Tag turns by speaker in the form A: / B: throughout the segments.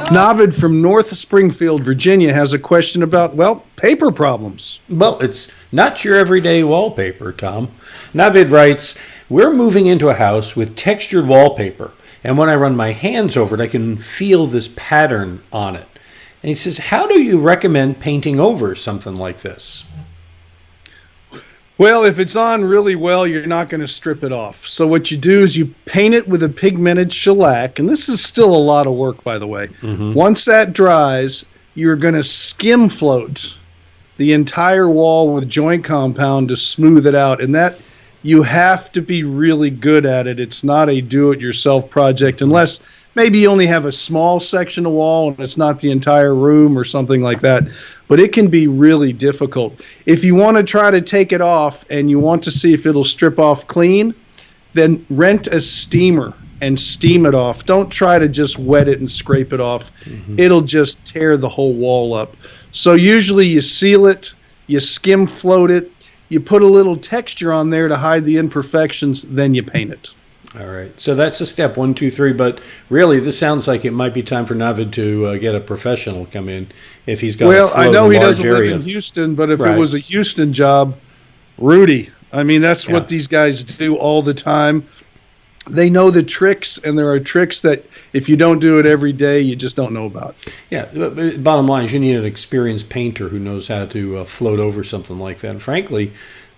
A: Navid from North Springfield, Virginia has a question about, well, paper problems.
B: Well, it's not your everyday wallpaper, Tom. Navid writes, we're moving into a house with textured wallpaper, and when I run my hands over it, I can feel this pattern on it. And he says, how do you recommend painting over something like this?
A: Well, if it's on really well, you're not going to strip it off. So what you do is you paint it with a pigmented shellac, and this is still a lot of work, by the way. Mm-hmm. Once that dries, you're going to skim float the entire wall with joint compound to smooth it out, and that you have to be really good at it. It's not a do-it-yourself project unless maybe you only have a small section of wall and it's not the entire room or something like that. But it can be really difficult. If you want to try to take it off and you want to see if it'll strip off clean, then rent a steamer and steam it off. Don't try to just wet it and scrape it off. Mm-hmm. It'll just tear the whole wall up. So usually you seal it, you skim float it, you put a little texture on there to hide the imperfections, then you paint it.
B: All right. So that's a step 1, 2, 3. But really, this sounds like it might be time for Navid to get a professional come in if he's got
A: well,
B: a float
A: I know
B: in a
A: he
B: large
A: doesn't
B: area.
A: live in Houston, but if it was a Houston job, Rudy. I mean, that's what these guys do all the time. They know the tricks, and there are tricks that if you don't do it every day, you just don't know about.
B: Yeah. Bottom line is you need an experienced painter who knows how to float over something like that. And frankly,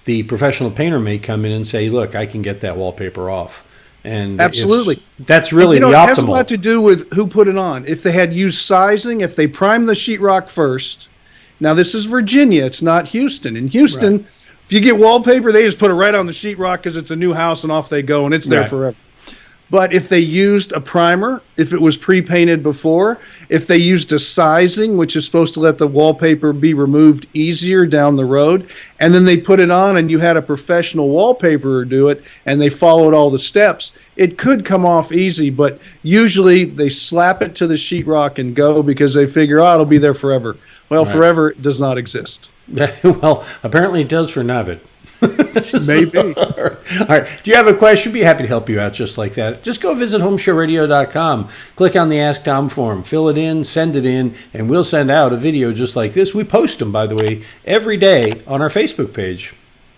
B: the professional painter may come in and say, look, I can get that wallpaper off. And
A: absolutely.
B: That's really the optimal.
A: It has a lot to do with who put it on. If they had used sizing, if they primed the sheetrock first. Now, this is Virginia. It's not Houston. In Houston, if you get wallpaper, they just put it right on the sheetrock because it's a new house and off they go, and it's there forever. But if they used a primer, if it was pre-painted before, if they used a sizing, which is supposed to let the wallpaper be removed easier down the road, and then they put it on and you had a professional wallpaperer do it and they followed all the steps, it could come off easy, but usually they slap it to the sheetrock and go because they figure, it'll be there forever. Well, forever does not exist.
B: Well, apparently it does for Navid.
A: Maybe.
B: All right. Do you have a question? Be happy to help you out just like that. Just go visit HomeShowRadio.com. Click on the Ask Tom form. Fill it in, send it in, and we'll send out a video just like this. We post them, by the way, every day on our Facebook page.